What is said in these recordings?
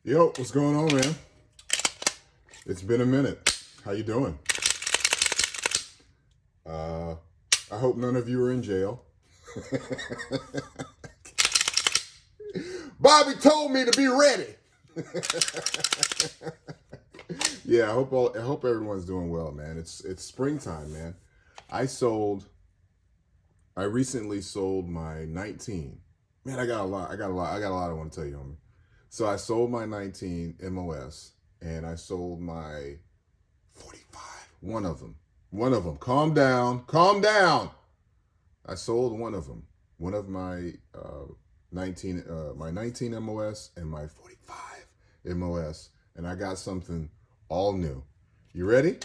Yo, what's going on, man? It's been a minute. How you doing? Uh, I hope none of you are in jail. Bobby told me to be ready. Yeah, I hope everyone's doing well, man. It's springtime, man. I sold. I recently sold my 19. Man, I got a lot. I got a lot I want to tell you, homie. So I sold my 19 MOS, and I sold my 45. One of them. One of them. Calm down. Calm down. I sold one of them. One of my 19 MOS and my 45 MOS, and I got something all new. You ready?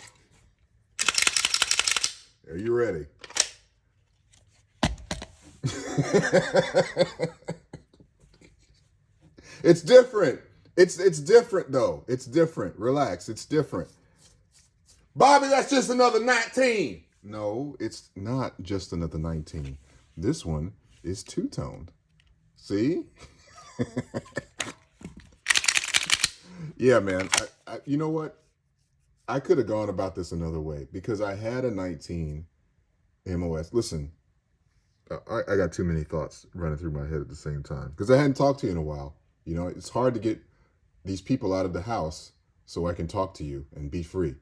Are you ready? It's different. It's different though. It's different. Relax. It's different. Bobby, that's just another 19. No, it's not just another 19. This one is two-toned. See? Yeah, man. You know what? I could have gone about this another way because I had a 19 MOS. Listen, I got too many thoughts running through my head at the same time because I hadn't talked to you in a while. You know, it's hard to get these people out of the house so I can talk to you and be free.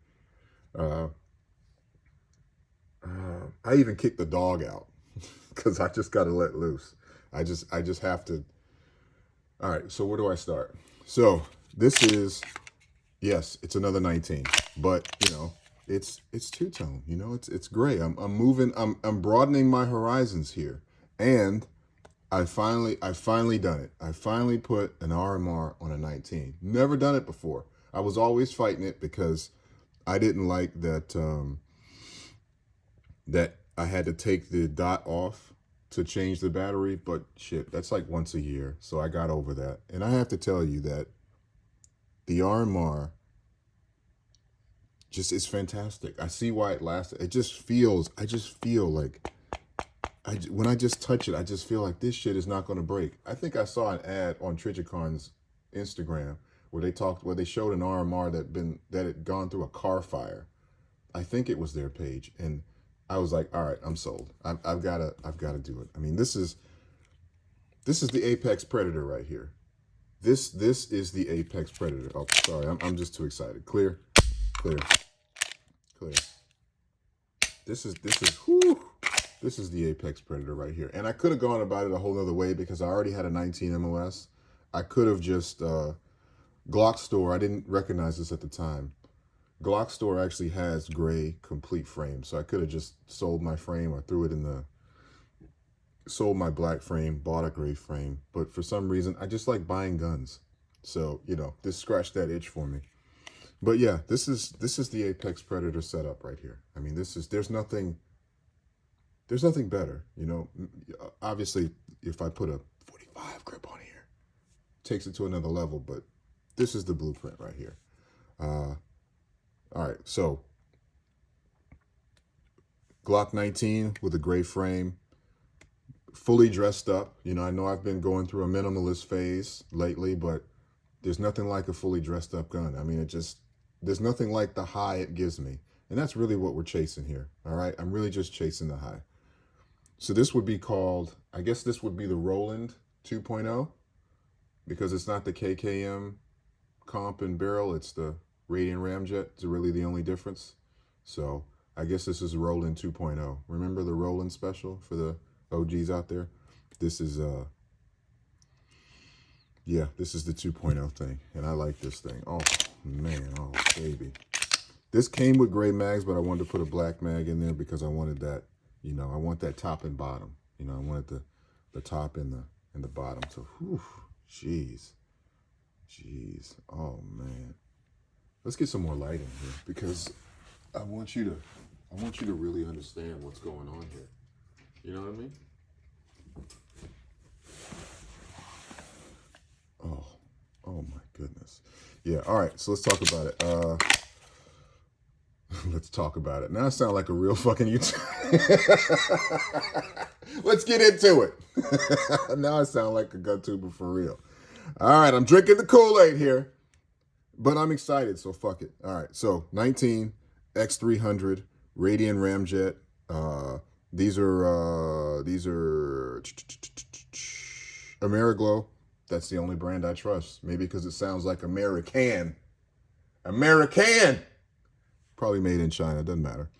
Uh, I even kicked the dog out because I just got to let loose. I just have to. All right. So where do I start? So this is, yes, it's another 19, but you know, it's two-tone. You know, it's gray. I'm moving. I'm broadening my horizons here, and I finally done it. I finally put an RMR on a 19. Never done it before. I was always fighting it because I didn't like that that I had to take the dot off to change the battery, but shit, that's like once a year. So I got over that. And I have to tell you that the RMR just is fantastic. I see why it lasted. I just feel like when I just touch it, I just feel like this shit is not going to break. I think I saw an ad on Trichicon's Instagram where they showed an RMR that had gone through a car fire. I think it was their page, and I was like, all right, I'm sold. I've got to do it. I mean, this is the apex predator right here. This is the apex predator. Oh, sorry, I'm just too excited. Clear. This is whew. This is the apex predator right here. And I could have gone about it a whole other way because I already had a 19 MOS. I could have just Glock store. I didn't recognize this at the time. Glock store actually has gray complete frame, so I could have just sold my frame or sold my black frame, bought a gray frame. But for some reason, I just like buying guns, so you know, this scratched that itch for me. But yeah, this is the apex predator setup right here. I mean, there's nothing better. You know, obviously, if I put a 45 grip on here, it takes it to another level. But this is the blueprint right here. All right, so Glock 19 with a gray frame, fully dressed up. You know I've been going through a minimalist phase lately, but there's nothing like a fully dressed up gun. I mean, there's nothing like the high it gives me. And that's really what we're chasing here, all right? I'm really just chasing the high. So this would be called, I guess this would be the Roland 2.0 because it's not the KKM comp and barrel, it's the Radiant Ramjet. It's really the only difference. So I guess this is Roland 2.0. Remember the Roland special for the OGs out there? This is yeah, this is the 2.0 thing. And I like this thing. Oh man, oh baby. This came with gray mags, but I wanted to put a black mag in there because I wanted that, you know, I want that top and bottom. You know, I wanted the top and the bottom. So whew, jeez. Oh man. Let's get some more light in here because I want you to really understand what's going on here. You know what I mean? Oh my goodness. Yeah, all right, so let's talk about it. Let's talk about it. Now I sound like a real fucking YouTuber. Let's get into it. Now I sound like a gun tuber for real. All right, I'm drinking the Kool-Aid here, but I'm excited, so fuck it. All right, so 19 X300 Radian Ramjet. These are Ameriglow. That's the only brand I trust. Maybe because it sounds like American. American. Probably made in China. Doesn't matter.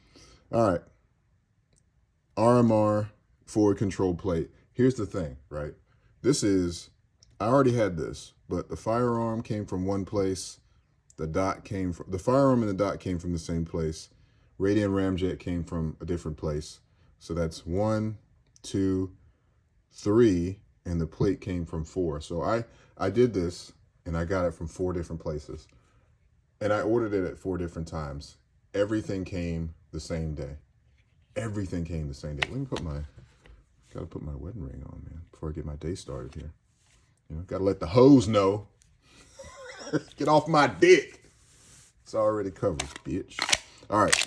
All right. RMR forward control plate. Here's the thing, right? I already had this, but the firearm came from one place. The firearm and the dot came from the same place. Radian Ramjet came from a different place. So that's 1, 2, 3, and the plate came from 4. So I did this and I got it from 4 different places. And I ordered it at 4 different times. Everything came the same day. Everything came the same day. Let me gotta put my wedding ring on, man, before I get my day started here. You know, gotta let the hoes know. Get off my dick. It's already covered, bitch. All right.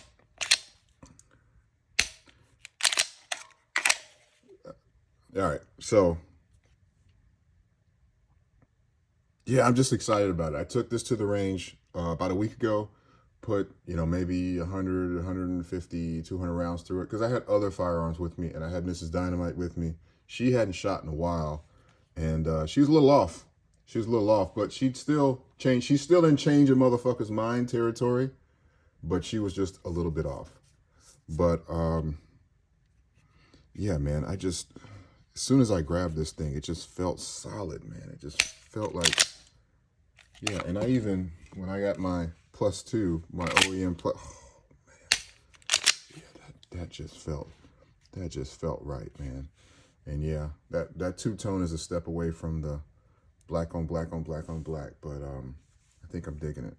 All right. So, yeah, I'm just excited about it. I took this to the range about a week ago. Put, maybe 100, 150, 200 rounds through it. Because I had other firearms with me, and I had Mrs. Dynamite with me. She hadn't shot in a while, and she was a little off. But she'd still change. She's still in change of motherfuckers' mind territory, but she was just a little bit off. But, yeah, man, as soon as I grabbed this thing, it just felt solid, man. It just felt like, yeah. And when I got my +2, my OEM plus, oh, man. Yeah, that just felt right, man. And yeah, that two-tone is a step away from the black on black on black on black, but I think I'm digging it.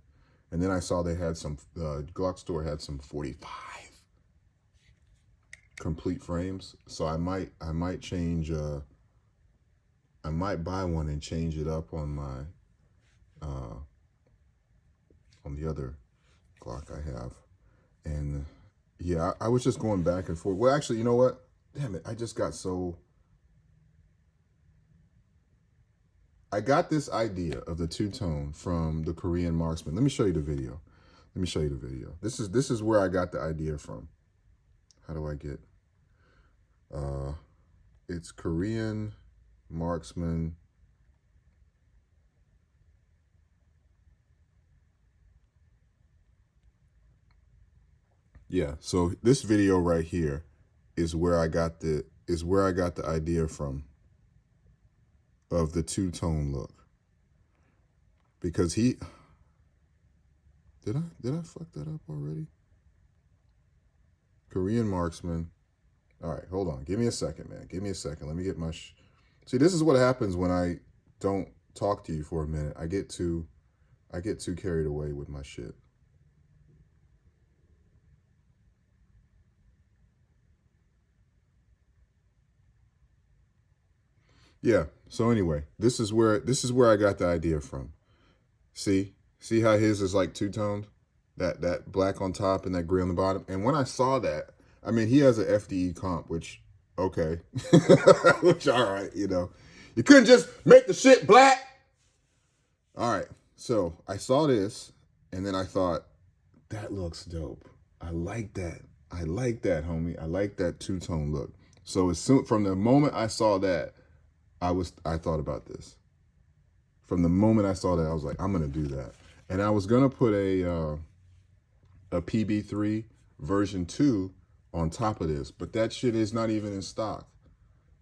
And then I saw they had Glock store had some 45 complete frames, so I might change. I might buy one and change it up on my on the other Glock I have. And yeah, I was just going back and forth. Well, actually, you know what? Damn it, I got this idea of the two-tone from the Korean marksman. Let me show you the video. This is where I got the idea from. How do I get? It's Korean marksman. Yeah, so this video right here is where I got the idea from of the two-tone look. Because did I fuck that up already? Korean marksman. All right, hold on. Give me a second, man. Give me a second. Let me get my See, this is what happens when I don't talk to you for a minute. I get too carried away with my shit. Yeah. So anyway, this is where I got the idea from. See how his is like two-toned? That black on top and that gray on the bottom. And when I saw that, I mean, he has an FDE comp, which, okay. Which, all right, You couldn't just make the shit black. All right. So I saw this, and then I thought, that looks dope. I like that. Homie. I like that two-tone look. So from the moment I saw that, I thought about this. From the moment I saw that, I was like, I'm gonna do that. And I was gonna put a PB3 version 2 on top of this, but that shit is not even in stock.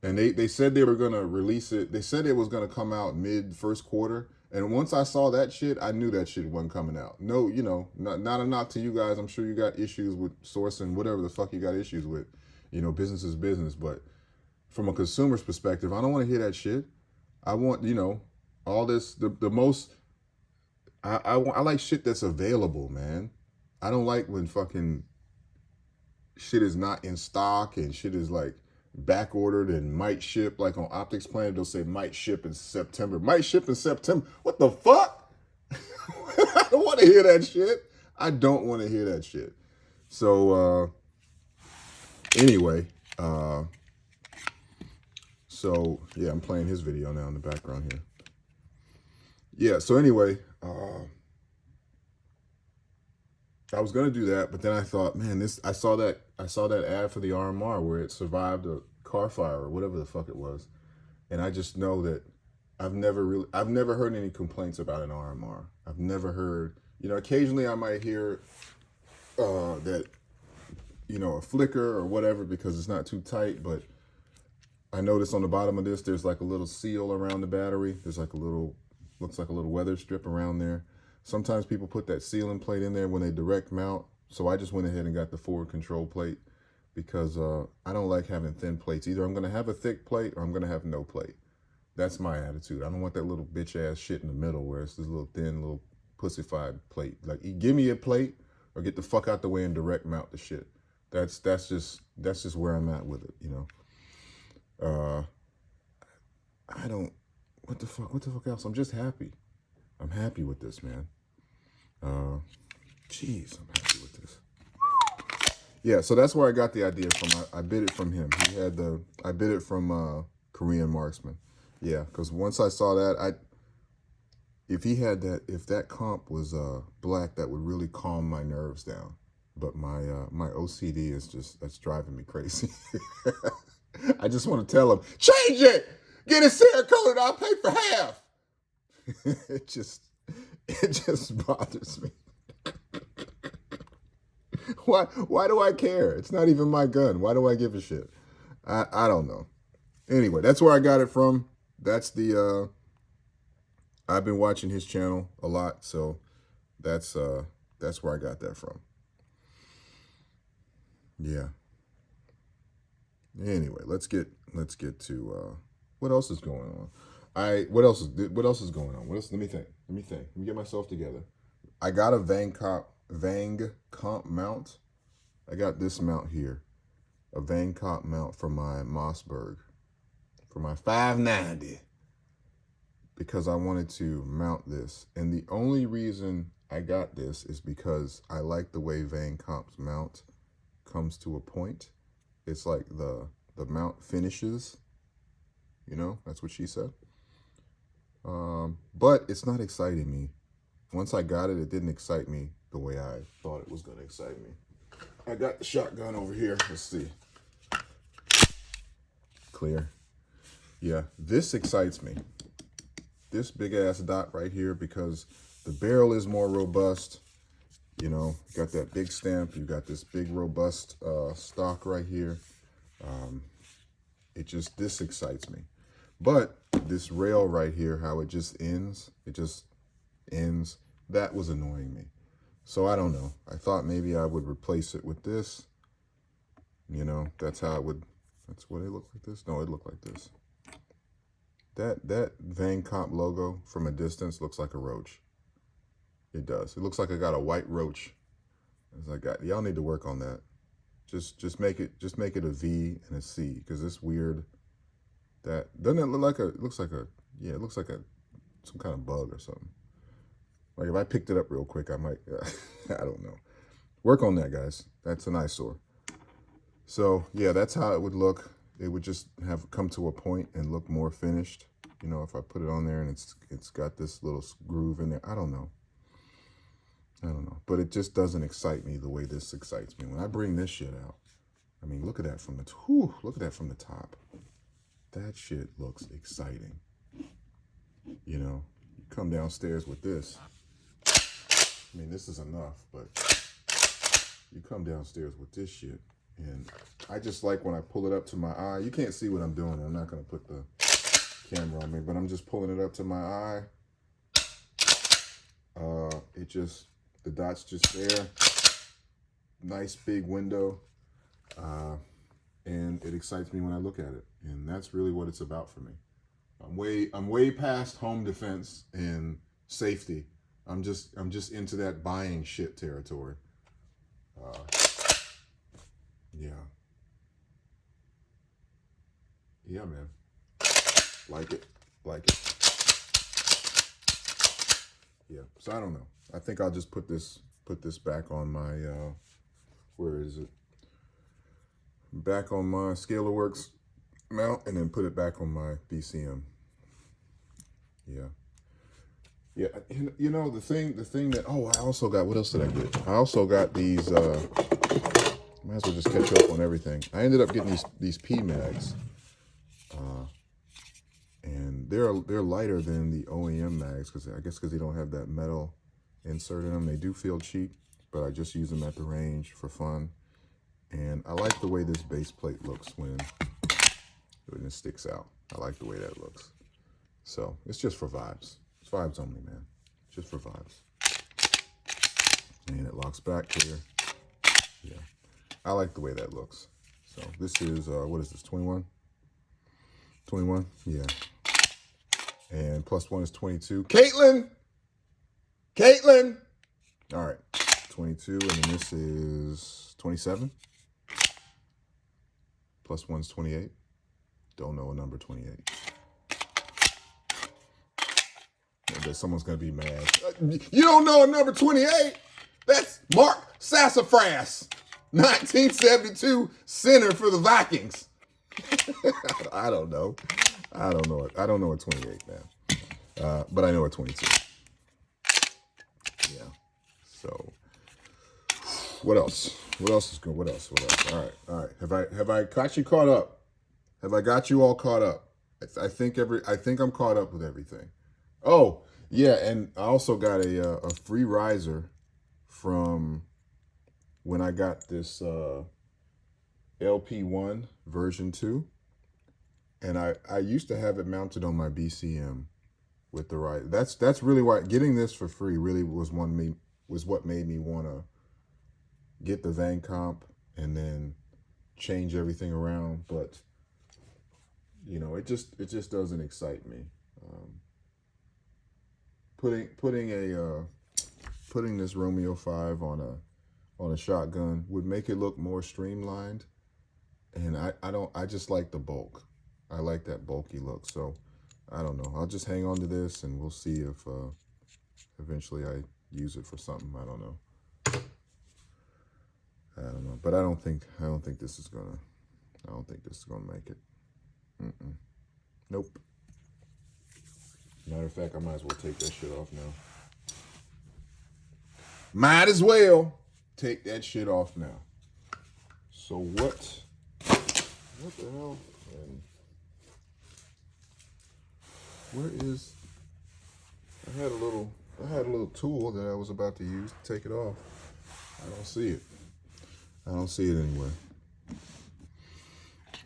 And they said they were gonna release it. They said it was gonna come out mid first quarter. And once I saw that shit, I knew that shit wasn't coming out. No, not a knock to you guys. I'm sure you got issues with sourcing, whatever the fuck you got issues with. Business is business. But from a consumer's perspective, I don't want to hear that shit. I want, all this, the most, I like shit that's available, man. I don't like when fucking shit is not in stock and shit is like back ordered and might ship. Like on Optics Planet, they'll say might ship in September. Might ship in September. What the fuck? I don't want to hear that shit. I don't want to hear that shit. So anyway, so yeah, I'm playing his video now in the background here. Yeah. So anyway, I was gonna do that, but then I thought, man, this I saw that ad for the RMR where it survived a car fire or whatever the fuck it was, and I just know that I've never heard any complaints about an RMR. I've never heard, occasionally I might hear that a flicker or whatever because it's not too tight, but I noticed on the bottom of this there's like a little seal around the battery. There's like a little, looks like a little weather strip around there. Sometimes people put that sealing plate in there when they direct mount. So I just went ahead and got the forward control plate because I don't like having thin plates. Either I'm going to have a thick plate or I'm going to have no plate. That's my attitude. I don't want that little bitch ass shit in the middle where it's this little thin little pussified plate. Like, give me a plate or get the fuck out the way and direct mount the shit. That's just where I'm at with it, I don't, what the fuck else? I'm just happy. I'm happy with this, man. Jeez, I'm happy with this. Yeah, so that's where I got the idea from. I bid it from him. I bid it from Korean Marksman. Yeah, because once I saw that, if that comp was black, that would really calm my nerves down. But my OCD that's driving me crazy. I just want to tell him, change it, get it Sarah colored. I'll pay for half. it just bothers me. Why do I care? It's not even my gun. Why do I give a shit? I don't know. Anyway, that's where I got it from. That's the I've been watching his channel a lot, so that's where I got that from. Yeah. Anyway, let's get to what else is going on. What else is going on? What else? Let me think. Let me get myself together. I got a Vang comp mount. I got this mount here, a Vang comp mount for my Mossberg, for my 590, because I wanted to mount this. And the only reason I got this is because I like the way Vang comp's mount comes to a point. It's like the mount finishes, that's what she said. But it's not exciting me. Once I got it, it didn't excite me the way I thought it was going to excite me. I got the shotgun over here. Let's see. Clear. Yeah, this excites me. This big ass dot right here, because the barrel is more robust. You got that big stamp. You got this big robust stock right here. This excites me. But this rail right here, how it just ends, that was annoying me. So I don't know. I thought maybe I would replace it with this. That's what it looked like this. No, it looked like this. That Vang Comp logo from a distance looks like a roach. It does. It looks like I got a white roach. Y'all need to work on that. Just make it a V and a C, because it's weird. That doesn't it look like it looks like some kind of bug or something. Like if I picked it up real quick, I might, I don't know. Work on that, guys. That's an eyesore. So yeah, that's how it would look. It would just have come to a point and look more finished. If I put it on there and it's got this little groove in there. I don't know. But it just doesn't excite me the way this excites me. When I bring this shit out, I mean, look at that from the top. That shit looks exciting. You come downstairs with this. I mean, this is enough, but you come downstairs with this shit. And I just like when I pull it up to my eye. You can't see what I'm doing. I'm not going to put the camera on me, but I'm just pulling it up to my eye. The dot's just there. Nice big window. And it excites me when I look at it. And that's really what it's about for me. I'm way past home defense and safety. I'm just into that buying shit territory. Yeah, man. Like it. Yeah. So I don't know. I think I'll just put this back on my where is it? Back on my ScalarWorks mount, and then put it back on my BCM. Yeah. Yeah, you know the thing that I also got. What else did I get? I also got these. Might as well just catch up on everything. I ended up getting these P mags, and they're lighter than the OEM mags because I guess because they don't have that metal insert in them. They do feel cheap, but I just use them at the range for fun. And I like the way this base plate looks when it sticks out. I like the way that looks. So it's just for vibes. It's vibes only, man. Just for vibes. And it locks back clear. Yeah. I like the way that looks. So this is, what is this, 21? 21? Yeah. And plus 1 is 22. Caitlin! Caitlin! All right. 22, and then this is 27. Plus 1 is 28. Don't know a number 28. Someone's going to be mad. You don't know a number 28? That's Mark Sassafras, 1972 center for the Vikings. I don't know. I don't know it. I don't know a 28 now. But I know a 22. Yeah. So what else? What else is good? What else? What else? All right. All right. Have I got you caught up? Have I got you all caught up? I think I'm caught up with everything. Oh, yeah, and I also got a free riser from when I got this LP1 version 2. And I used to have it mounted on my BCM with the riser. That's really why getting this for free really was what made me want to get the Van Comp and then change everything around, but you know, it just doesn't excite me. Putting this Romeo 5 on a shotgun would make it look more streamlined, and I just like the bulk. I like that bulky look, so I don't know. I'll just hang on to this, and we'll see if eventually I use it for something. I don't know. But I don't think this is gonna make it. Nope. Matter of fact, I might as well take that shit off now. Might as well take that shit off now. So what the hell? And where is? I had a little tool that I was about to use to take it off. I don't see it. I don't see it anywhere.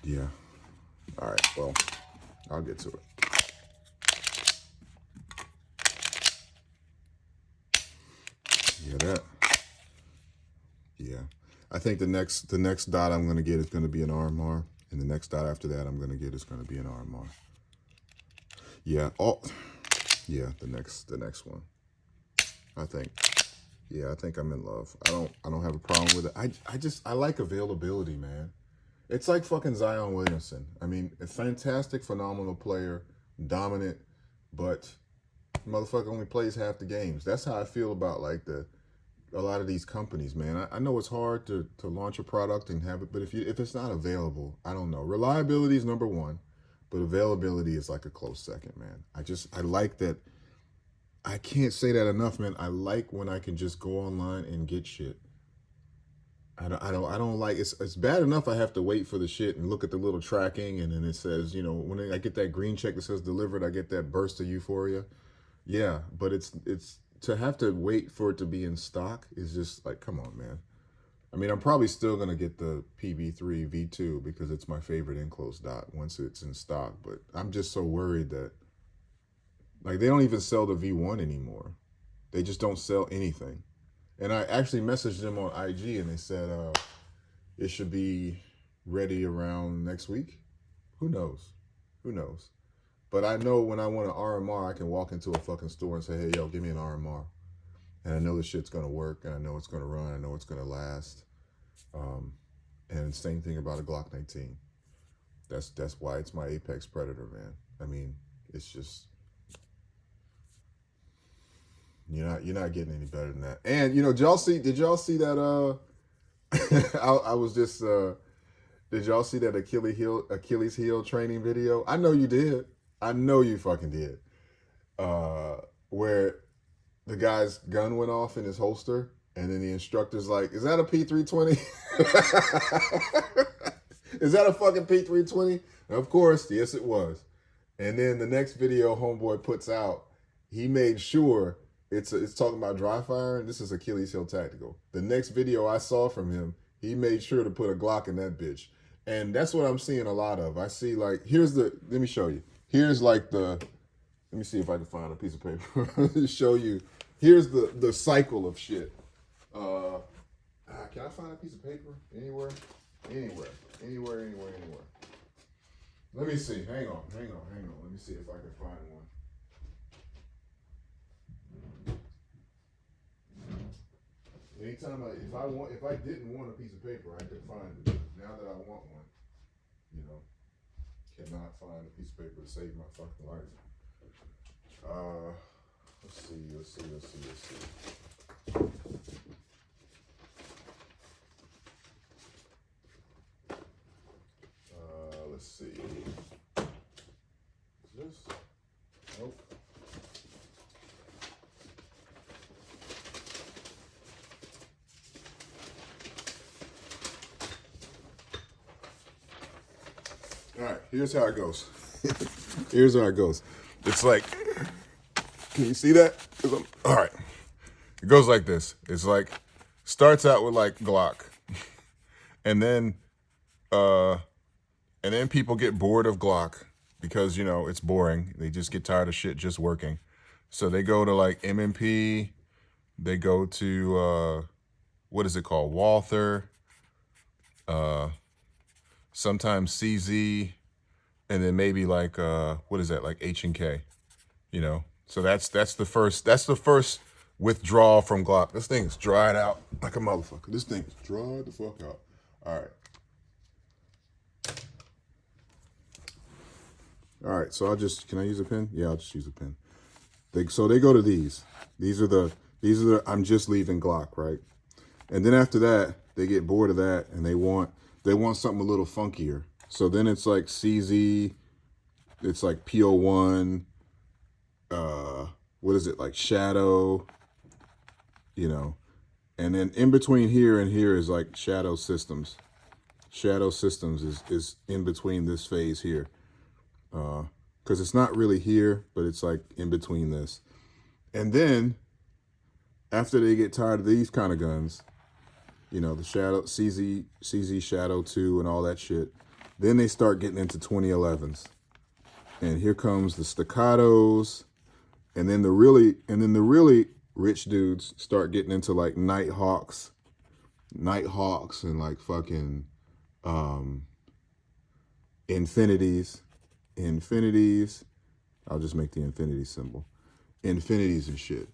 Yeah. All right. Well, I'll get to it. Yeah. I think the next dot I'm gonna get is gonna be an RMR, and the next dot after that I'm gonna get is gonna be an RMR. Yeah. Oh, yeah. The next one. I think. Yeah, I think I'm in love. I don't have a problem with it. I like availability, man. It's like fucking Zion Williamson. I mean, a fantastic, phenomenal player, dominant, but motherfucker only plays half the games. That's how I feel about like a lot of these companies, man. I know it's hard to launch a product and have it, but if it's not available, I don't know. Reliability is number one, but availability is like a close second, man. I like that. I can't say that enough, man. I like when I can just go online and get shit. I don't like it's bad enough I have to wait for the shit and look at the little tracking, and then it says, you know, when I get that green check that says delivered, I get that burst of euphoria. Yeah, but it's to have to wait for it to be in stock is just like, come on, man. I mean, I'm probably still gonna get the PB3 V2 because it's my favorite enclosed dot once it's in stock, but I'm just so worried that like they don't even sell the V1 anymore. They just don't sell anything. And I actually messaged them on IG and they said it should be ready around next week. Who knows? Who knows? But I know when I want an RMR, I can walk into a fucking store and say, hey, yo, give me an RMR. And I know the shit's going to work, and I know it's going to run, I know it's going to last. And same thing about a Glock 19. That's why it's my apex predator, man. I mean, it's just... You're not getting any better than that. And you know, did y'all see that I was just did y'all see that Achilles heel training video? I know you did. I know you fucking did. where the guy's gun went off in his holster, and then the instructor's like, "Is that a P320? Is that a fucking P320?" Of course, yes, it was. And then the next video homeboy puts out, he made sure it's talking about dry fire, and this is Achilles heel tactical. The next video I saw from him, he made sure to put a Glock in that bitch. And that's what I'm seeing a lot of. I see like, let me show you. Here's like let me see if I can find a piece of paper to show you. Here's the cycle of shit. Can I find a piece of paper anywhere? Anywhere. Let me see. Hang on. Let me see if I can find one. Anytime if I didn't want a piece of paper, I could find it. Now that I want one, cannot find a piece of paper to save my fucking life. Let's see. Let's see. Is this? Nope. All right, here's how it goes. It's like, can you see that? All right. It goes like this. It's like, starts out with like Glock. And then people get bored of Glock because, it's boring. They just get tired of shit just working. So they go to like MMP. They go to, what is it called? Walther. Sometimes CZ. And then maybe like, what is that? Like H&K, So that's the first withdrawal from Glock. This thing's dried out like a motherfucker. This thing is dried the fuck out. All right. So can I use a pen? Yeah, I'll just use a pen. So they go to these. These are the I'm just leaving Glock, right? And then after that, they get bored of that and they want something a little funkier. So then it's like CZ, it's like PO1, what is it, like Shadow, and then in between here and here is like Shadow Systems. Shadow Systems is in between this phase here. Because it's not really here, but it's like in between this. And then, after they get tired of these kind of guns, the Shadow, CZ Shadow 2 and all that shit, then they start getting into 2011s. And here comes the staccatos. And then the really rich dudes start getting into like Nighthawks and like fucking Infinities. I'll just make the infinity symbol. Infinities and shit.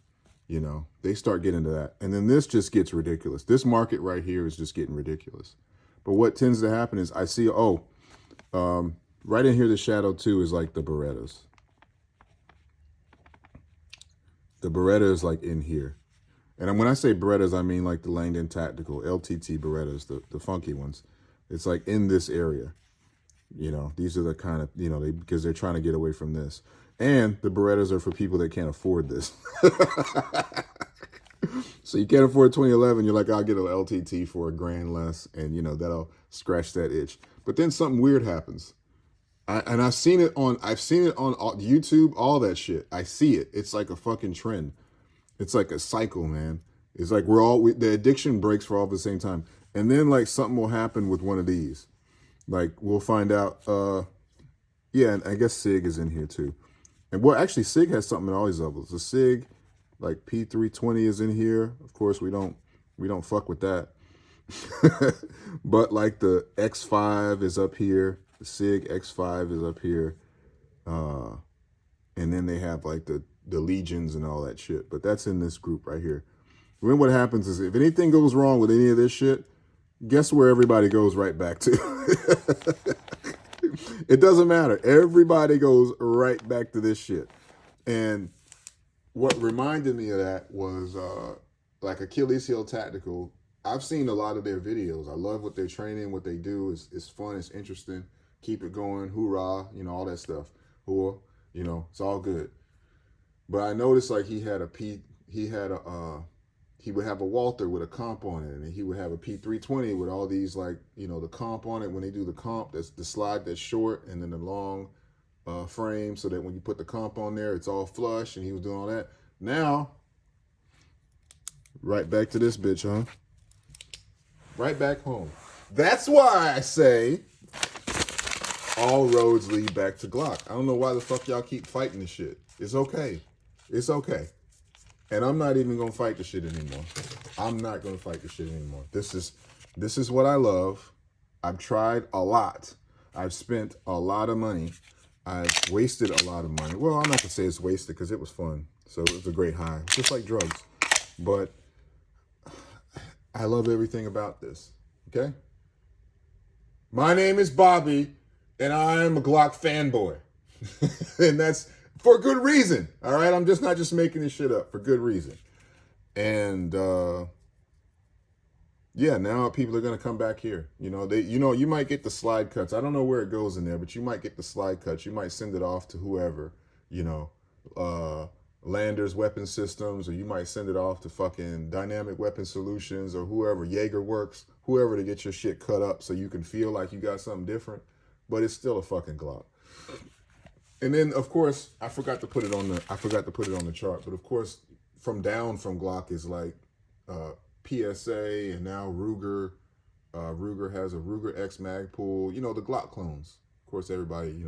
They start getting into that. And then this just gets ridiculous. This market right here is just getting ridiculous. But what tends to happen is I see, right in here, the Shadow 2 is like the Berettas. The Beretta is like in here. And when I say Berettas, I mean like the Langdon Tactical, LTT Berettas, the funky ones. It's like in this area. These are the kind of, because they're trying to get away from this. And the Berettas are for people that can't afford this. So you can't afford 2011, you're like, I'll get an LTT for $1,000 less, and that'll scratch that itch. But then something weird happens. I've seen it on YouTube, all that shit. I see it. It's like a fucking trend. It's like a cycle, man. It's like the addiction breaks for all at the same time. And then like something will happen with one of these. Like we'll find out, and I guess SIG is in here too. And actually SIG has something in all these levels. The SIG, like P320 is in here. Of course, we don't fuck with that. But like the X5 is up here. The SIG X5 is up here. And then they have like the Legions and all that shit. But that's in this group right here. Then what happens is if anything goes wrong with any of this shit, guess where everybody goes right back to? It doesn't matter. Everybody goes right back to this shit. And what reminded me of that was like Achilles heel tactical. I've seen a lot of their videos. I love what they're training, what they do. It's fun, it's interesting. Keep it going, hoorah, all that stuff. It's all good. But I noticed like he would have a Walther with a comp on it, and he would have a P320 with all these like the comp on it. When they do the comp, that's the slide that's short, and then the long frame, so that when you put the comp on there, it's all flush. And he was doing all that. Now, right back to this bitch, huh? Right back home. That's why I say all roads lead back to Glock. I don't know why the fuck y'all keep fighting this shit. It's okay. It's okay. And I'm not even gonna fight the shit anymore. I'm not gonna fight the shit anymore. This is what I love. I've tried a lot. I've spent a lot of money. I've wasted a lot of money. Well, I'm not gonna say it's wasted because it was fun. So it was a great high, just like drugs. But I love everything about this. Okay? My name is Bobby, and I'm a Glock fanboy. And that's for good reason. All right? I'm just not just making this shit up, for good reason. And yeah, now people are gonna come back here. You might get the slide cuts. I don't know where it goes in there, but you might get the slide cuts. You might send it off to whoever, Landers Weapon Systems, or you might send it off to fucking Dynamic Weapon Solutions or whoever, Jaeger Works, whoever, to get your shit cut up so you can feel like you got something different. But it's still a fucking Glock. And then of course I forgot to put it on the chart. But of course, from Glock is like PSA, and now Ruger. Ruger has a Ruger X Magpul. The Glock clones. Of course, everybody,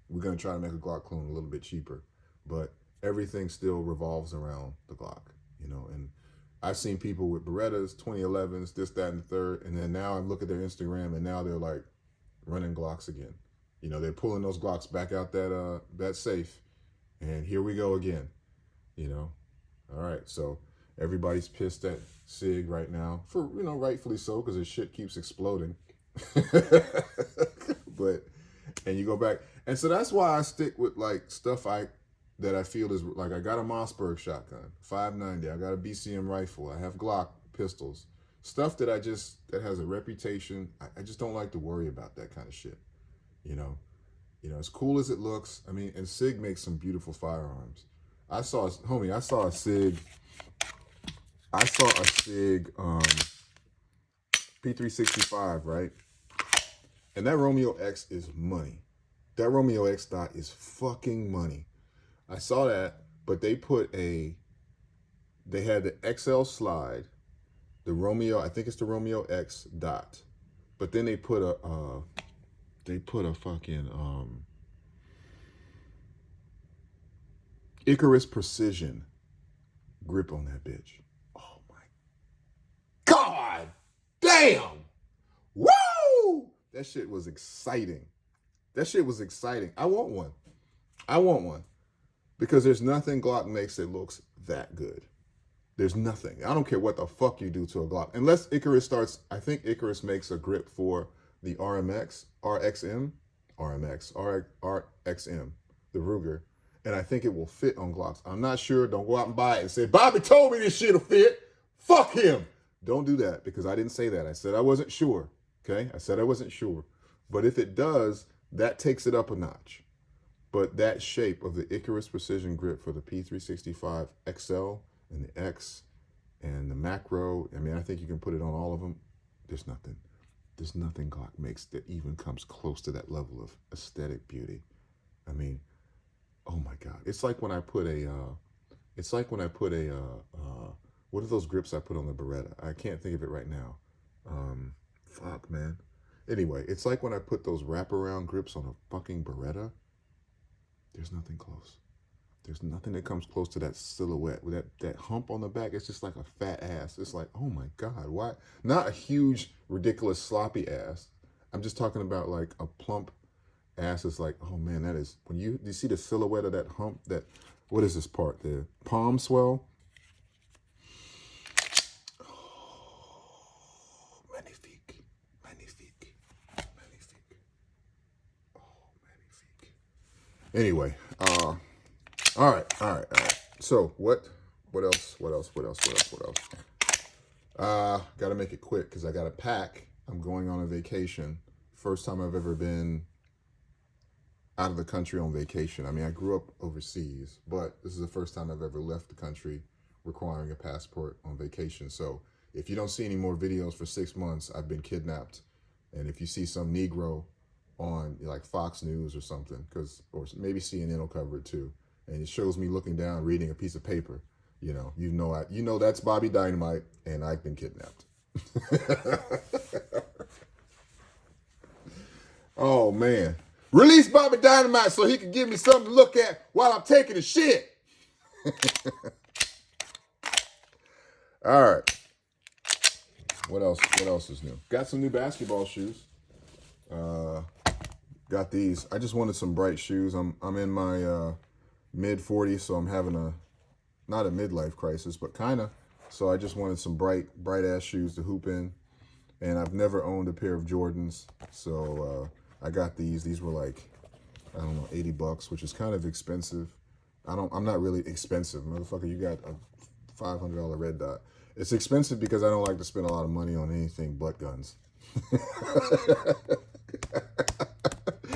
we're gonna try to make a Glock clone a little bit cheaper, but everything still revolves around the Glock, and I've seen people with Berettas, 2011s, this, that, and the third, and then now I look at their Instagram, and now they're like running Glocks again. They're pulling those Glocks back out that safe, and here we go again. All right, so everybody's pissed at SIG right now, for rightfully so, because his shit keeps exploding. But and you go back, and so that's why I stick with like stuff that I feel is like, I got a Mossberg shotgun, 590. I got a BCM rifle. I have Glock pistols. Stuff that that has a reputation. I just don't like to worry about that kind of shit. As cool as it looks. I mean, and SIG makes some beautiful firearms. I saw a SIG P365, right? And that Romeo X is money. That Romeo X dot is fucking money. I saw that, but they had the XL slide, the Romeo, I think it's the Romeo X dot, but then they put a fucking Icarus Precision grip on that bitch. Oh my God, damn, woo! That shit was exciting. I want one. Because there's nothing Glock makes that looks that good. There's nothing. I don't care what the fuck you do to a Glock. Unless Icarus starts, I think Icarus makes a grip for the RXM, the Ruger. And I think it will fit on Glocks. I'm not sure. Don't go out and buy it and say, Bobby told me this shit'll fit. Fuck him. Don't do that, because I didn't say that. I said I wasn't sure. Okay? I said I wasn't sure. But if it does, that takes it up a notch. But that shape of the Icarus Precision grip for the P365 XL and the X and the Macro, I mean, I think you can put it on all of them. There's nothing Glock makes that even comes close to that level of aesthetic beauty. I mean, oh my God. It's like when I put what are those grips I put on the Beretta? I can't think of it right now. Fuck, man. Anyway, it's like when I put those wraparound grips on a fucking Beretta. There's nothing close. There's nothing that comes close to that silhouette. With that hump on the back, it's just like a fat ass. It's like, oh my God, why? Not a huge, ridiculous, sloppy ass. I'm just talking about like a plump ass. It's like, oh man, that is, when you see the silhouette of that hump, what is this part there? Palm swell? Oh, magnifique. Magnifique. Magnifique. Oh, magnifique. Anyway, all right. So what else? Gotta make it quick because I gotta pack. I'm going on a vacation. First time I've ever been out of the country on vacation. I mean, I grew up overseas, but this is the first time I've ever left the country requiring a passport on vacation. So if you don't see any more videos for 6 months, I've been kidnapped. And if you see some Negro on like Fox News or something, or maybe CNN will cover it too, and it shows me looking down, reading a piece of paper, you know that's Bobby Dynamite, and I've been kidnapped. Oh man. Release Bobby Dynamite so he can give me something to look at while I'm taking a shit. All right. What else? What else is new? Got some new basketball shoes. Got these. I just wanted some bright shoes. I'm in my mid 40s, so I'm having not a midlife crisis, but kind of. So I just wanted some bright ass shoes to hoop in. And I've never owned a pair of Jordans, so I got these. These were like, I don't know, $80, which is kind of expensive. I'm not really expensive, motherfucker. You got a $500 red dot. It's expensive because I don't like to spend a lot of money on anything but guns.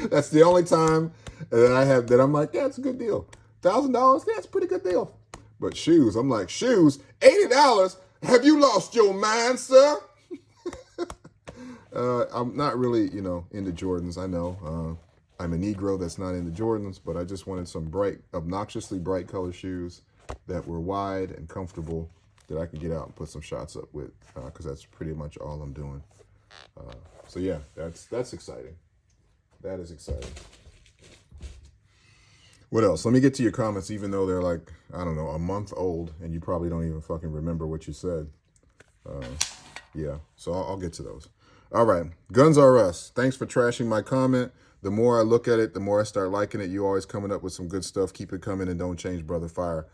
That's the only time that I'm like, yeah, it's a good deal. $1,000, yeah, it's a pretty good deal. But shoes, I'm like, shoes, $80? Have you lost your mind, sir? I'm not really, into Jordans. I know. I'm a Negro that's not into Jordans, but I just wanted some obnoxiously bright color shoes that were wide and comfortable that I could get out and put some shots up with, because that's pretty much all I'm doing. So yeah, that's exciting. That is exciting. What else? Let me get to your comments, even though they're like, I don't know, a month old, and you probably don't even fucking remember what you said. Yeah, so I'll get to those. All right, Guns R Us. Thanks for trashing my comment. The more I look at it, the more I start liking it. You always coming up with some good stuff. Keep it coming and don't change, brother. Fire.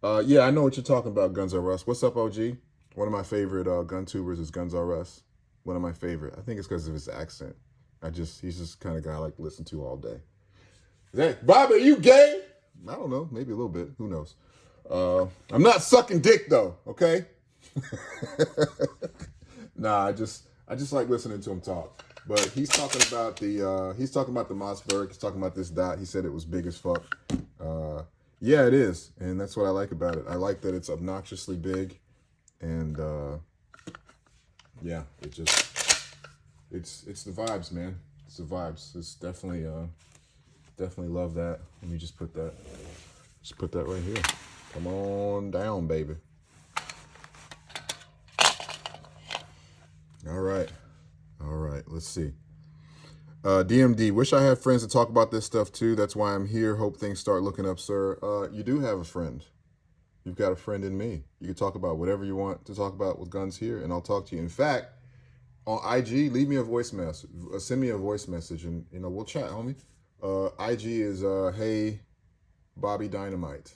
Yeah, I know what you're talking about, Guns R Us. What's up, OG? One of my favorite gun tubers is Guns R Us. One of my favorite. I think it's because of his accent. He's just kind of guy I like to listen to all day. Bobby, are you gay? I don't know. Maybe a little bit. Who knows? I'm not sucking dick though. Okay. Nah, I just like listening to him talk. But he's talking about the Mossberg. He's talking about this dot. He said it was big as fuck. Yeah, it is, and that's what I like about it. I like that it's obnoxiously big, and yeah, it's the vibes, man. It's the vibes. It's definitely love that. Let me just put that right here. Come on down, baby. All right. Let's see. DMD, wish I had friends to talk about this stuff too. That's why I'm here. Hope things start looking up, sir. You do have a friend. You've got a friend in me. You can talk about whatever you want to talk about with guns here, and I'll talk to you. In fact, on IG, leave me a voice message. Send me a voice message, and we'll chat, homie. IG is hey Bobby Dynamite.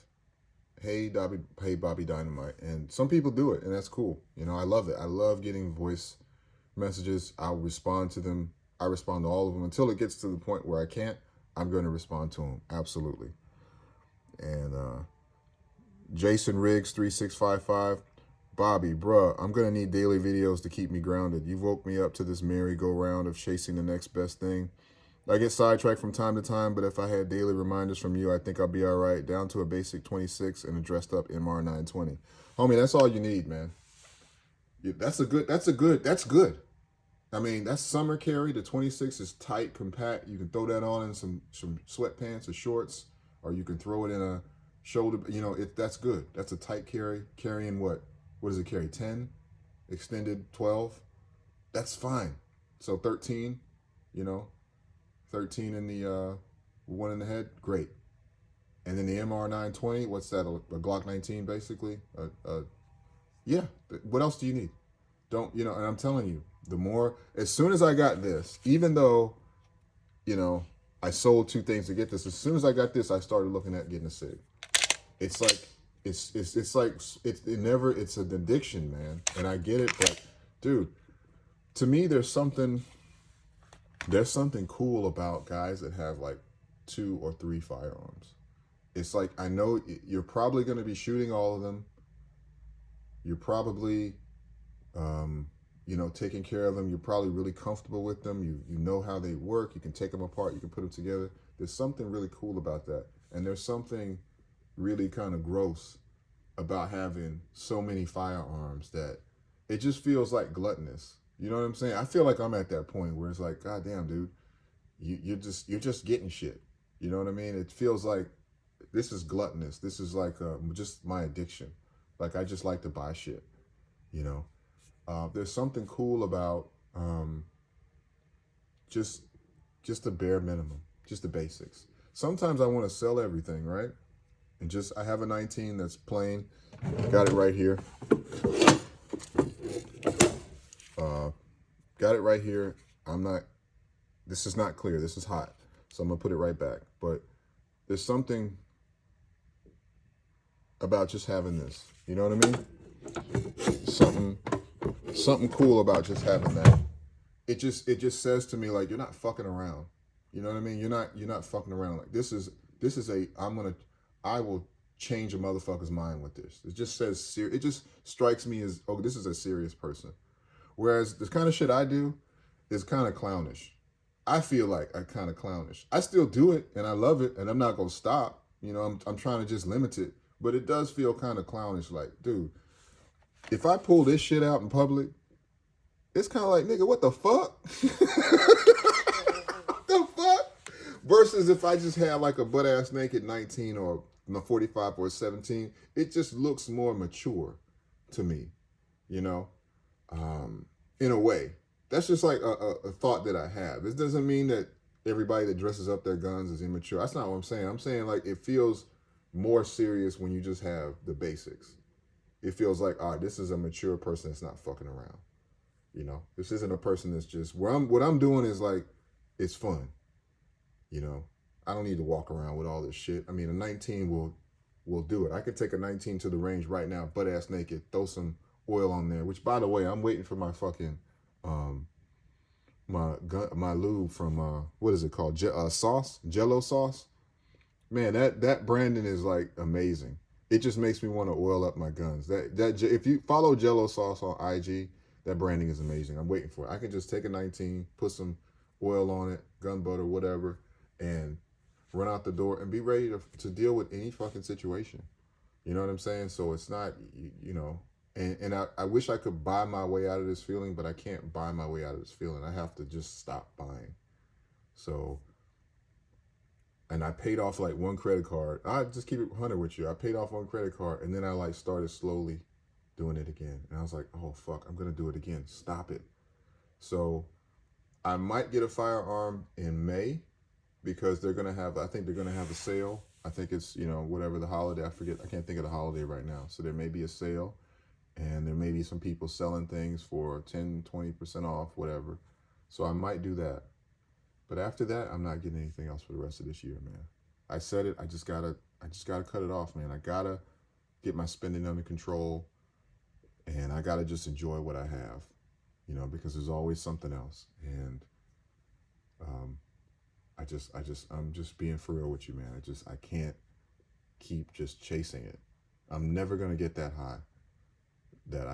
Hey Bobby Dynamite. And some people do it, and that's cool. I love it. I love getting voice messages. I'll respond to them. I respond to all of them until it gets to the point where I can't. I'm going to respond to them. Absolutely. And Jason Riggs 3655. Bobby, bruh, I'm going to need daily videos to keep me grounded. You woke me up to this merry-go-round of chasing the next best thing. I get sidetracked from time to time, but if I had daily reminders from you, I think I'll be all right. Down to a basic 26 and a dressed up MR 920. Homie, that's all you need, man. That's good. I mean, that's summer carry. The 26 is tight, compact. You can throw that on in some sweatpants or shorts, or you can throw it in a shoulder. That's good. That's a tight carry. Carrying what? What does it carry? 10? Extended 12? That's fine. So 13, 13 in the one in the head, great. And then the MR 920, what's that? A Glock 19, basically. Yeah. What else do you need? And I'm telling you, as soon as I got this, even though, I sold 2 things to get this, as soon as I got this, I started looking at getting a SIG. It's like, it's an addiction, man. And I get it, but dude, to me, there's something cool about guys that have like 2 or 3 firearms. It's like, I know you're probably going to be shooting all of them. You're probably, taking care of them. You're probably really comfortable with them. You know how they work. You can take them apart. You can put them together. There's something really cool about that. And there's something really kind of gross about having so many firearms that it just feels like gluttonous. You know what I'm saying? I feel like I'm at that point where it's like, God damn, dude, you're just getting shit. You know what I mean? It feels like this is gluttonous. This is like just my addiction. Like I just like to buy shit. You know, there's something cool about just just the bare minimum, just the basics. Sometimes I want to sell everything, right? And just I have a 19 that's plain. Got it right here. Got it right here. I'm not. This is not clear. This is hot, so I'm gonna put it right back. But there's something about just having this. You know what I mean? Something cool about just having that. It just says to me like you're not fucking around. You know what I mean? You're not fucking around. Like this is a I will change a motherfucker's mind with this. It just says it just strikes me as, oh, this is a serious person. Whereas the kind of shit I do is kind of clownish. I feel like I kind of clownish. I still do it and I love it and I'm not gonna stop. You know, I'm trying to just limit it, but it does feel kind of clownish. Like, dude, if I pull this shit out in public, it's kind of like, nigga, what the fuck? What the fuck? Versus if I just had like a butt ass naked 19 or a 45 or a 17, it just looks more mature to me, you know, in a way. That's just like a thought that I have. This doesn't mean that everybody that dresses up their guns is immature. That's not what I'm saying. I'm saying like it feels more serious when you just have the basics. It feels like, all right, this is a mature person that's not fucking around. You know, this isn't a person that's just what I'm doing is like, it's fun. You know, I don't need to walk around with all this shit. I mean, a 19 will do it. I could take a 19 to the range right now, butt ass naked, throw some oil on there. Which, by the way, I'm waiting for my fucking my lube from what is it called? Sauce, Jello sauce. Man, that branding is like amazing. It just makes me want to oil up my guns. That if you follow Jello sauce on IG, that branding is amazing. I'm waiting for it. I can just take a 19, put some oil on it, gun butter, whatever, and run out the door and be ready to deal with any fucking situation. You know what I'm saying? So it's not, you know, and I wish I could buy my way out of this feeling, but I can't buy my way out of this feeling. I have to just stop buying. So, and I paid off like one credit card. I just keep it 100 with you. I paid off one credit card and then I like started slowly doing it again. And I was like, oh fuck, I'm going to do it again. Stop it. So I might get a firearm in May because I think they're going to have a sale. I think it's, you know, whatever the holiday, I can't think of the holiday right now. So there may be a sale and there may be some people selling things for 10, 20% off, whatever. So I might do that. But after that, I'm not getting anything else for the rest of this year, man. I said it, I just gotta cut it off, man. I gotta get my spending under control and I gotta just enjoy what I have, you know, because there's always something else. And I'm just being for real with you, man. I can't keep just chasing it. I'm never gonna get that high that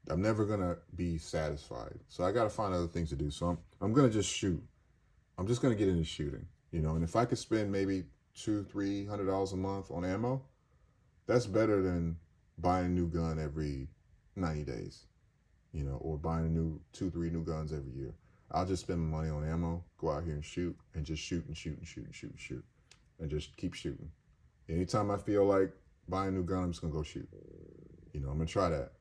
I'm never gonna be satisfied. So I gotta find other things to do. So I'm gonna just shoot. I'm just gonna get into shooting, you know. And if I could spend maybe $200-300 a month on ammo, that's better than buying a new gun every 90 days, you know, or buying a new 2-3 new guns every year. I'll just spend my money on ammo, go out here and shoot, and just shoot and shoot and shoot and shoot and shoot, and just keep shooting. Anytime I feel like buying a new gun, I'm just gonna go shoot. You know, I'm gonna try that.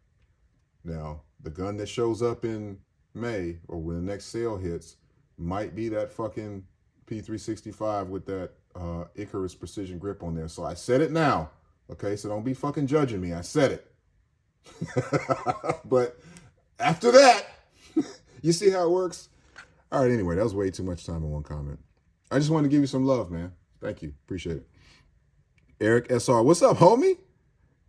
Now, the gun that shows up in May or when the next sale hits might be that fucking P365 with that Icarus precision grip on there. So I said it now, okay? So don't be fucking judging me. I said it. But after that, you see how it works? All right, anyway, that was way too much time in one comment. I just wanted to give you some love, man. Thank you. Appreciate it. Eric SR, what's up, homie?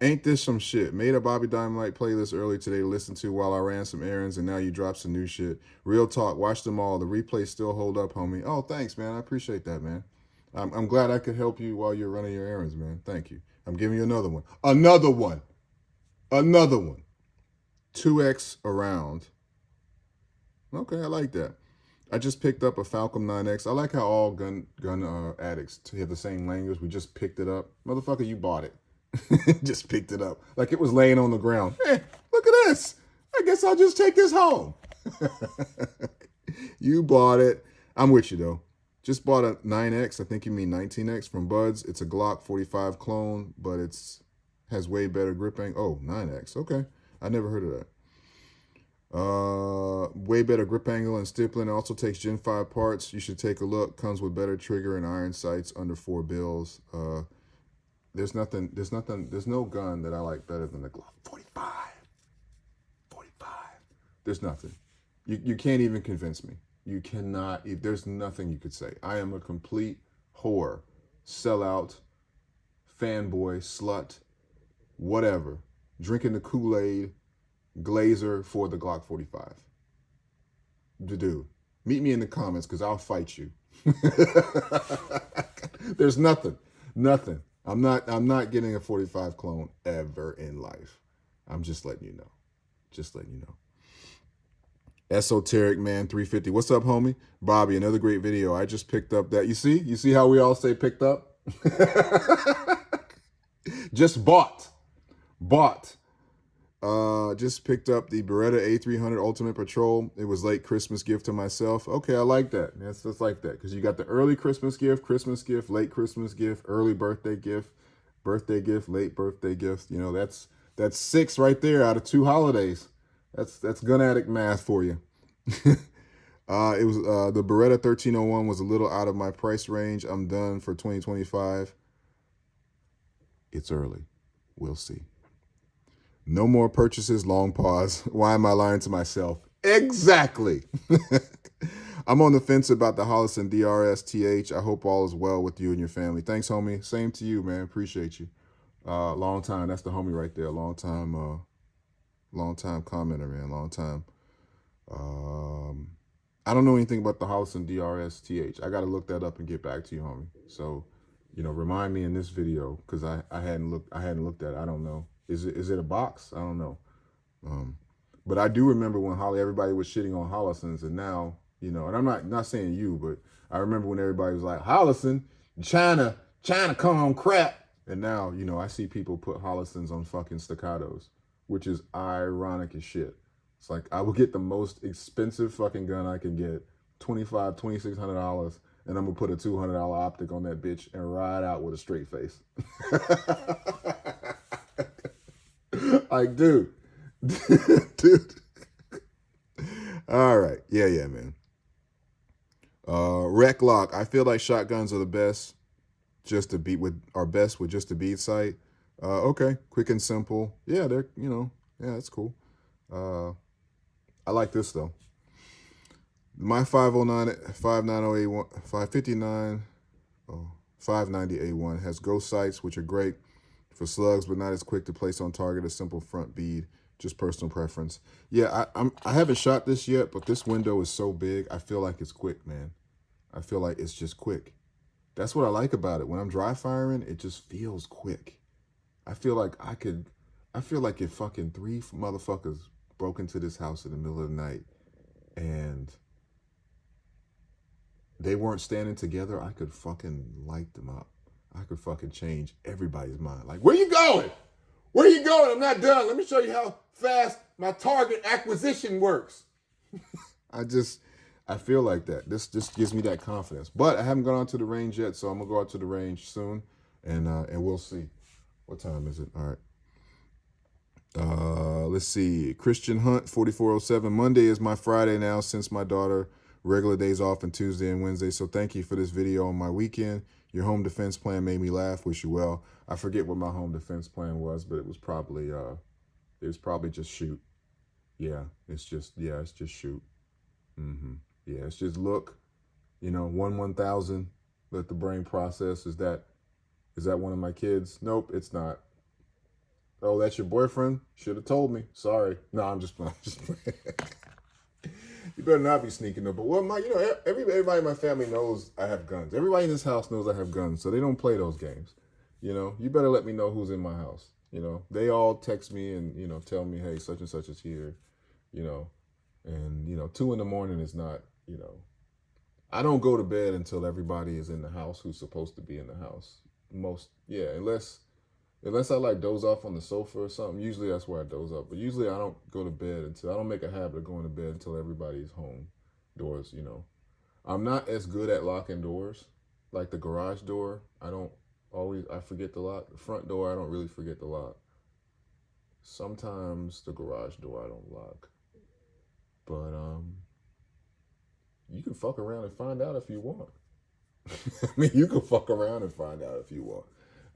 Ain't this some shit? Made a Bobby Dynamite playlist earlier today to listen to while I ran some errands, and now you dropped some new shit. Real talk, watch them all. The replays still hold up, homie. Oh, thanks, man. I appreciate that, man. I'm glad I could help you while you're running your errands, man. Thank you. I'm giving you another one. Another one. 2X around. Okay, I like that. I just picked up a Falcon 9X. I like how all gun addicts have the same language. We just picked it up. Motherfucker, you bought it. Just picked it up. Like it was laying on the ground. Hey, look at this. I guess I'll just take this home. You bought it. I'm with you, though. Just bought a 9X. I think you mean 19X from Buds. It's a Glock 45 clone, but has way better grip angle. Oh, 9X. Okay. I never heard of that. Way better grip angle and stippling. It also takes Gen 5 parts. You should take a look. Comes with better trigger and iron sights under $4. There's no gun that I like better than the Glock 45. 45. There's nothing. You can't even convince me. You cannot. There's nothing you could say. I am a complete whore, sellout, fanboy, slut, whatever. Drinking the Kool-Aid, glazer for the Glock 45. Dude, meet me in the comments because I'll fight you. There's nothing. I'm not getting a 45 clone ever in life. I'm just letting you know. Esoteric Man 350. What's up, homie? Bobby, another great video. I just picked up that. You see how we all say picked up? Just bought. Just picked up the Beretta A300 Ultimate Patrol. It was late Christmas gift to myself. Okay, I like that. It's just like that because you got the early Christmas gift, late Christmas gift, early birthday gift, late birthday gift. You know, that's 6 right there out of 2 holidays. That's gun addict math for you. It was the Beretta 1301 was a little out of my price range. I'm done for 2025. It's early. We'll see. No more purchases, long pause. Why am I lying to myself? Exactly. I'm on the fence about the Hollison DRS-TH. I hope all is well with you and your family. Thanks, homie. Same to you, man. Appreciate you. Long time. That's the homie right there. Long time commenter, man. Long time. I don't know anything about the Hollison DRS-TH. I got to look that up and get back to you, homie. So, remind me in this video because I hadn't looked at it. I don't know. Is it a box? I don't know. But I do remember when everybody was shitting on Hollisons, and now, and I'm not saying you, but I remember when everybody was like, Hollison, China come crap. And now, I see people put Hollisons on fucking staccatos, which is ironic as shit. It's like, I will get the most expensive fucking gun I can get, $2,500, $2,600, and I'm gonna put a $200 optic on that bitch and ride out with a straight face. Like, dude. All right. Yeah, man. Rec Lock. I feel like shotguns are the best just to beat with just a bead sight. Okay. Quick and simple. Yeah, they're, yeah, that's cool. I like this though. My 590A1 has ghost sights, which are great for slugs, but not as quick to place on target as simple front bead. Just personal preference. Yeah, I haven't shot this yet, but this window is so big. I feel like it's quick, man. I feel like it's just quick. That's what I like about it. When I'm dry firing, it just feels quick. I feel like if fucking 3 motherfuckers broke into this house in the middle of the night and they weren't standing together, I could fucking light them up. I could fucking change everybody's mind. Like, where you going? Where you going? I'm not done. Let me show you how fast my target acquisition works. I feel like that. This just gives me that confidence. But I haven't gone out to the range yet, so I'm gonna go out to the range soon, and we'll see. What time is it? All right. Let's see. Christian Hunt 4407. Monday is my Friday now since my daughter regular days off on Tuesday and Wednesday. So thank you for this video on my weekend. Your home defense plan made me laugh. Wish you well. I forget what my home defense plan was, but it was probably just shoot. Yeah, it's just shoot. Yeah, it's just look, 1/1000. Let the brain process. Is that one of my kids? Nope, it's not. Oh, that's your boyfriend? Should have told me. Sorry. No, I'm just playing. You better not be sneaking up. But everybody in my family knows I have guns. Everybody in this house knows I have guns, so they don't play those games. You better let me know who's in my house. They all text me and, tell me, hey, such and such is here, and, 2 in the morning is not, I don't go to bed until everybody is in the house who's supposed to be in the house. Yeah, unless I like doze off on the sofa or something. Usually that's where I doze off. But usually I don't go to bed until I don't make a habit of going to bed until everybody's home. Doors, I'm not as good at locking doors, like the garage door. I forget the lock. The front door, I don't really forget the lock. Sometimes the garage door I don't lock. But you can fuck around and find out if you want. I mean, you can fuck around and find out if you want.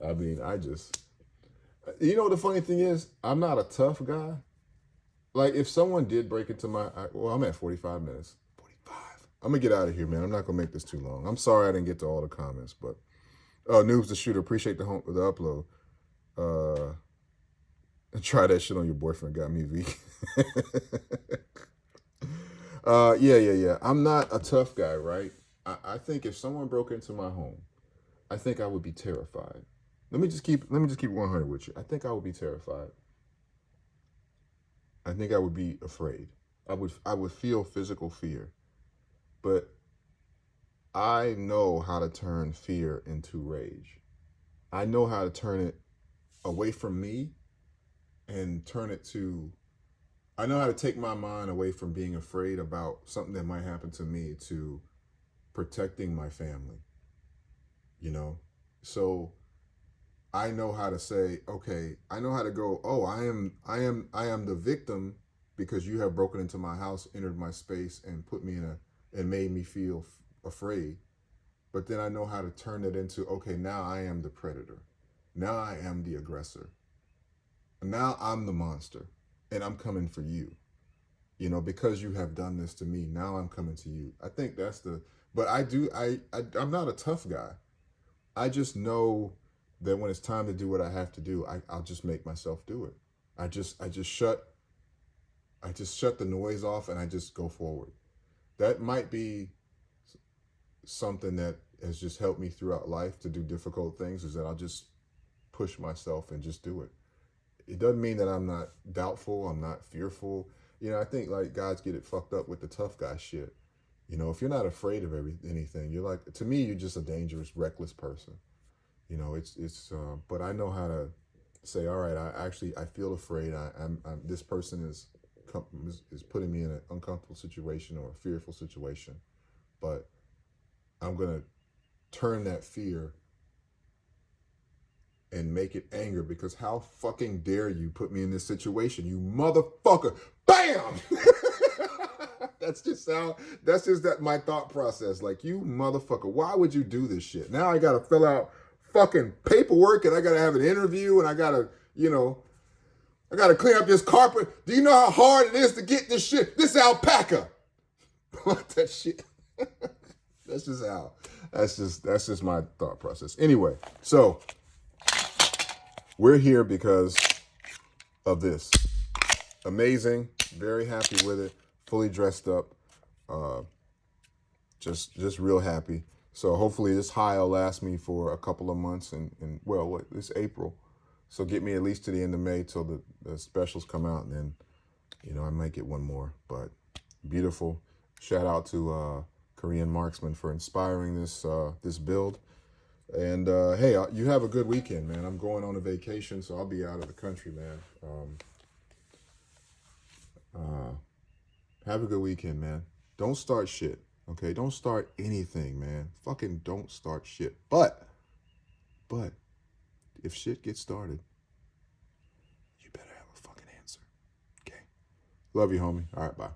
I mean, the funny thing is, I'm not a tough guy. Like, if someone did break into I'm at 45 minutes. 45. I'm going to get out of here, man. I'm not going to make this too long. I'm sorry I didn't get to all the comments, but Noobs the Shooter, appreciate the upload. Try that shit on your boyfriend, got me weak. Yeah. I'm not a tough guy, right? I think if someone broke into my home, I think I would be terrified. Let me just keep 100 with you. I think I would be terrified. I think I would be afraid. I would feel physical fear. But I know how to turn fear into rage. I know how to turn it away from me and I know how to take my mind away from being afraid about something that might happen to me to protecting my family. So I know how to say, okay, I know how to go, oh, I am the victim because you have broken into my house, entered my space, and and made me feel afraid. But then I know how to turn it into, okay, now I am the predator. Now I am the aggressor. Now I'm the monster, and I'm coming for you. Because you have done this to me, now I'm coming to you. I think but I'm not a tough guy. I just know that when it's time to do what I have to do, I'll just make myself do it. I just shut the noise off and I just go forward. That might be something that has just helped me throughout life to do difficult things, is that I'll just push myself and just do it. It doesn't mean that I'm not doubtful, I'm not fearful. I think like guys get it fucked up with the tough guy shit. If you're not afraid of anything, to me, you're just a dangerous, reckless person. But I know how to say, all right, I feel afraid. This person is putting me in an uncomfortable situation or a fearful situation, but I'm going to turn that fear and make it anger, because how fucking dare you put me in this situation, you motherfucker. Bam! That's just my thought process. Like, you motherfucker, why would you do this shit? Now I gotta fill out fucking paperwork and I gotta have an interview and I gotta clean up this carpet. Do you know how hard it is to get this shit? This alpaca. What that shit? That's just my thought process. Anyway, so we're here because of this. Amazing. Very happy with it. Fully dressed up. Just real happy. So hopefully this high will last me for a couple of months it's April. So get me at least to the end of May till the specials come out, and then, I might get one more. But beautiful. Shout out to Korean Marksman for inspiring this build. And hey, you have a good weekend, man. I'm going on a vacation, so I'll be out of the country, man. Have a good weekend, man. Don't start shit, okay? Don't start anything, man. Fucking don't start shit. But if shit gets started, you better have a fucking answer, okay? Love you, homie. All right, bye.